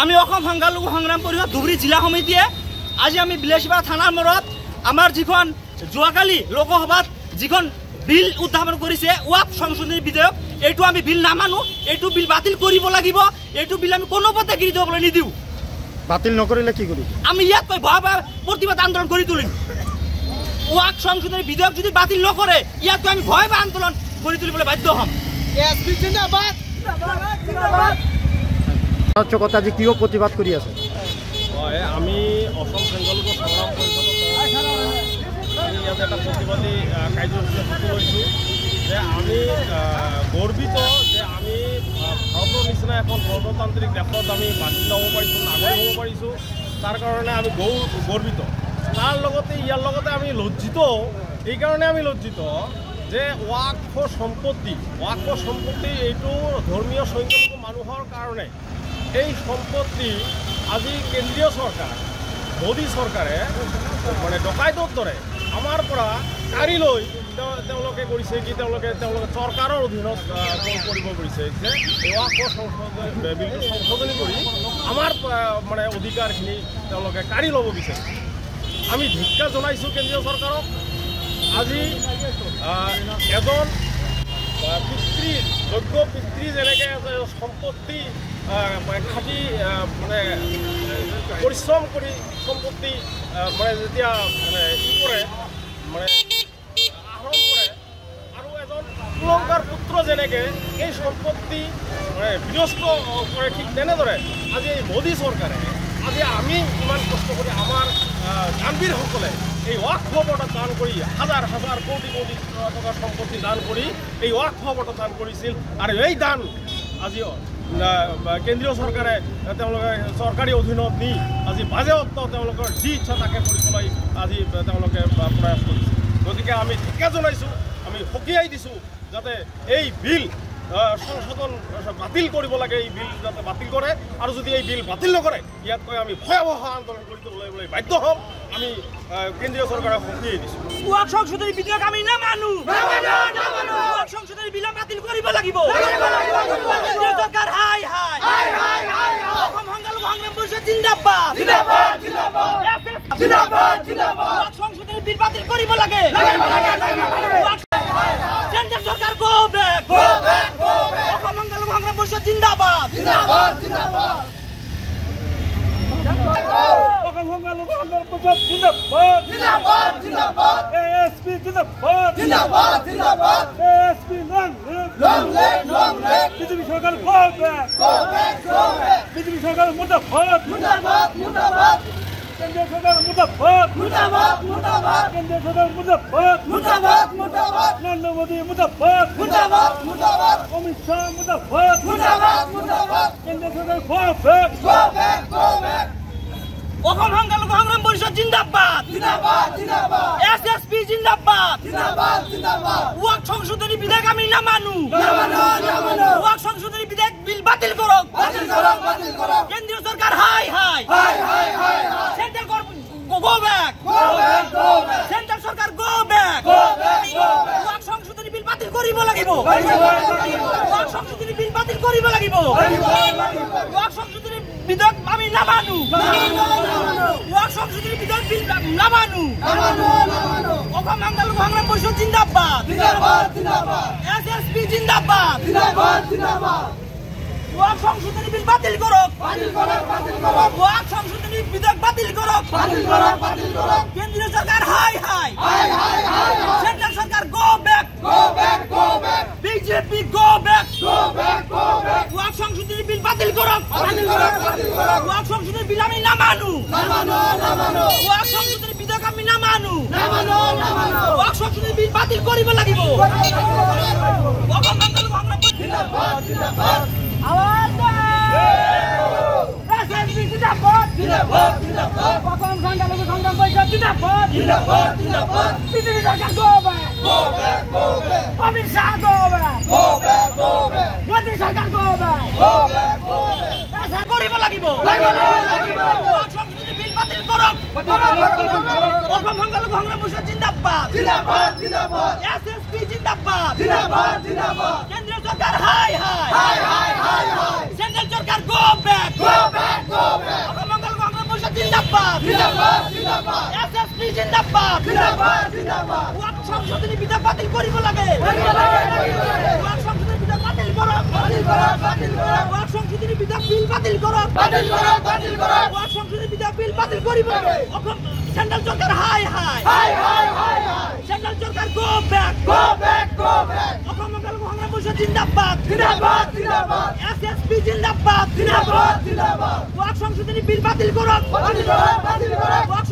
আমি অসম সংখ্যালঘু সংগ্ৰাম পৰিষদ ধুবুৰী জিলা সমিতিয়ে আজি আমি বিলাসীপাৰা থানাৰ মৰত আমাৰ যিখন যোৱাকালি লোকসভাত যিখন বিল উত্থাপন কৰিছে ওয়াক সংশোধনী বিধেয়ক এইটো আমি বিল নামানো এইটো বিল বাতিল কৰিব লাগিব এইটো বিল আমি কোনোপথে গৃহীত হ'বলৈ নিদিওঁ বাতিল নকৰিলে কি কৰিম আমি ইয়াত ভয়াবহ প্ৰতিবাদ আন্দোলন কৰি তুলিম ওয়াক সংশোধনী বিধেয়ক যদি বাতিল নকৰে ইয়াত আমি ভয়াবহ আন্দোলন কৰি তুলিবলৈ বাধ্য হ'ম এসপি জিন্দাবাদ জিন্দাবাদ চকত আজি কিয় প্ৰতিবাদ কৰি আছে হয় আমি অসম সংখ্যালঘু সংগ্ৰাম পৰিষদৰ ইয়াত এটা প্ৰতিবাদী কাৰ্যসূচী হাতত লৈছোঁ যে আমি গৰ্বিত যে আমি ভাৰতৰ নিচিনা এখন গণতান্ত্ৰিক দেশত আমি বাসিন্দা হ'ব পাৰিছোঁ নাগৰিক হ'ব পাৰিছোঁ তাৰ কাৰণে আমি গৰ্বিত তাৰ লগতে ইয়াৰ লগতে আমি লজ্জিত এইকাৰণে আমি লজ্জিত যে ওয়াকফ সম্পত্তি এইটো ধৰ্মীয় সংখ্যালঘু মানুহৰ কাৰণে এই সম্পত্তি আজি কেন্দ্ৰীয় চৰকাৰ মোদী চৰকাৰে মানে ডকাইতৰ দৰে আমাৰ পৰা কাঢ়ি লৈ তেওঁলোকে কৰিছে কি তেওঁলোকে চৰকাৰৰ অধীনত কৰিব কৰিছে যে ওয়াকফ বিলটো সংশোধনী কৰি আমাৰ মানে অধিকাৰখিনি তেওঁলোকে কাঢ়ি ল'ব বিচাৰিছে আমি ধিক্কাৰ জনাইছোঁ কেন্দ্ৰীয় চৰকাৰক আজি এজন পিতৃ যোগ্য পিতৃ যেনেকৈ সম্পত্তি খাটি মানে পৰিশ্ৰম কৰি সম্পত্তি মানে যেতিয়া মানে কৰে মানে আহৰণ কৰে আৰু এজন কুলংকাৰ পুত্ৰ যেনেকৈ এই সম্পত্তি মানে বিনষ্ট কৰে ঠিক তেনেদৰে আজি এই মোদী চৰকাৰে আজি আমি ইমান কষ্ট কৰি আমাৰ দানবীৰসকলে এই ওয়াকফ বঁটা দান কৰি হাজাৰ হাজাৰ কোটি কোটি টকাৰ সম্পত্তি দান কৰি এই ওয়াকফ বঁটা দান কৰিছিল আৰু এই দান আজি কেন্দ্ৰীয় চৰকাৰে তেওঁলোকে চৰকাৰী অধীনত নি আজি বাজেয়াপ্ত তেওঁলোকৰ যি ইচ্ছা তাকে কৰিবলৈ আজি তেওঁলোকে প্ৰয়াস কৰিছে গতিকে আমি ধিক্কাৰ জনাইছোঁ আমি সকীয়াই দিছোঁ যাতে এই বিল সংশোধন বাতিল কৰিব লাগে এই বিল যাতে বাতিল কৰে আৰু যদি এই বিল বাতিল নকৰে ইয়াতকৈ আমি ভয়াবহ আন্দোলন কৰি তুলিবলৈ বাধ্য হ'ম আমি কেন্দ্ৰীয় চৰকাৰক সকীয়াই দিছোঁ ওয়াক সংশোধনী বিধেয়ক আমি নামানো ওয়াক সংশোধনী বিল বাতিল কৰিব লাগিব কেন্দ্ৰীয় চৰকাৰ হাই অসম সংখ্যালঘু সংগ্ৰাম পৰিষদ জিন্দাবাদ ওয়াক সংশোধনী বিল বাতিল কৰিব লাগে কেন্দ্ৰীয় চৰকাৰ গো বেক অসম সংখ্যালঘু সংগ্ৰাম পৰিষদ জিন্দাবাদ অসম সংখ্যালঘু সংগ্ৰাম পৰিষদ জিন্দাবাদ এএসপি জিন্দাবাদ এএসপি লং লিভ বিজেপি সরকার গো ব্যাক বিজেপি সরকার মুর্দাবাদ কেন্দ্রীয় সরকার মুর্দাবাদ কেন্দ্রীয় সরকার মুর্দাবাদ নরেন্দ্র মোদী মুর্দাবাদ অমিত শাহ মুর্দাবাদ কেন্দ্রীয় সরকার গো ব্যাক অসম সংখ্যালঘু সংগ্রাম পরিষদ জিন্দাবাদ এসএসপি জিন্দাবাদ ওয়াক সংশোধনী বিধেয়ক আমি নামানো ওয়াক সংশোধনী বিধেয়ক বিল বাতিল করক কেন্দ্রীয় সরকার হাই সেন্ট্রাল গো ব্যাক সেন্ট্রাল সরকার গো ব্যাক ওয়াক সংশোধনী বিল বাতিল কৰিব লাগিব ওয়াক সংশোধনী বিল বাতিল কৰিব লাগিব ওয়াক সংশোধনী বিধেয়ক আমি নামানো ওয়াক সংশোধনী বিধেয়ক বিল নামানো অসম সংখ্যালঘু সংগ্ৰাম পৰিষদ জিন্দাবাদ এসএসপি জিন্দাবাদ ওয়াক সংশোধনী বিল বাতিল করক ওয়াক সংশোধনী বিধেয়ক বাতিল করক কেন্দ্রীয় সরকার হাই সেন্ট্রাল সরকার go back BJP go back ওয়াক সংশোধনী বিল বাতিল করক ওয়াক সংশোধনী বিল আমি নামানো ওয়াক সংশোধনী বিধেয়ক আমি নামানো ওয়াক সংশোধনী বিল বাতিল কৰিব লাগিব অসম সংখ্যালঘু সংগ্ৰাম জিন্দাবাদ অসম সংখ্যালঘু সংগ্রাম পরিষদ জিন্দাবাদ বিজেপি সরকার go back Amit Shah go back Modi সরকার গো ব্যাক কৰিব লাগিব ওয়াক সংশোধনী বিল বাতিল কৰক অসম সংখ্যালঘু সংগ্ৰাম পৰিষদ জিন্দাবাদ এসএসপি জিন্দাবাদ কেন্দ্ৰীয় সরকার হাই হাই সেন্ট্রাল সরকার গো ব্যাক অকমঙ্গল কংগ্রেস পরিষদ জিন্দাবাদ এসএসপি জিন্দাবাদ ওয়াক সংশোধনী বিধেয়ক বাতিল করিব লাগে ওয়াক সংশোধনী বিধেয়ক বাতিল করো ওয়াক সংশোধনী বিধেয়ক বিল বাতিল করো ওয়াক সংশোধনী বিধেয়ক বিল বাতিল করিব সেন্ট্রাল সরকার হাই সেন্ট্রাল সরকার গো ব্যাক অকমঙ্গল কংগ্রেস পরিষদ জিন্দাবাদ এসএসপি জিন্দাবাদ ওয়াক সংশোধনী বিল বাতিল করো ওয়াক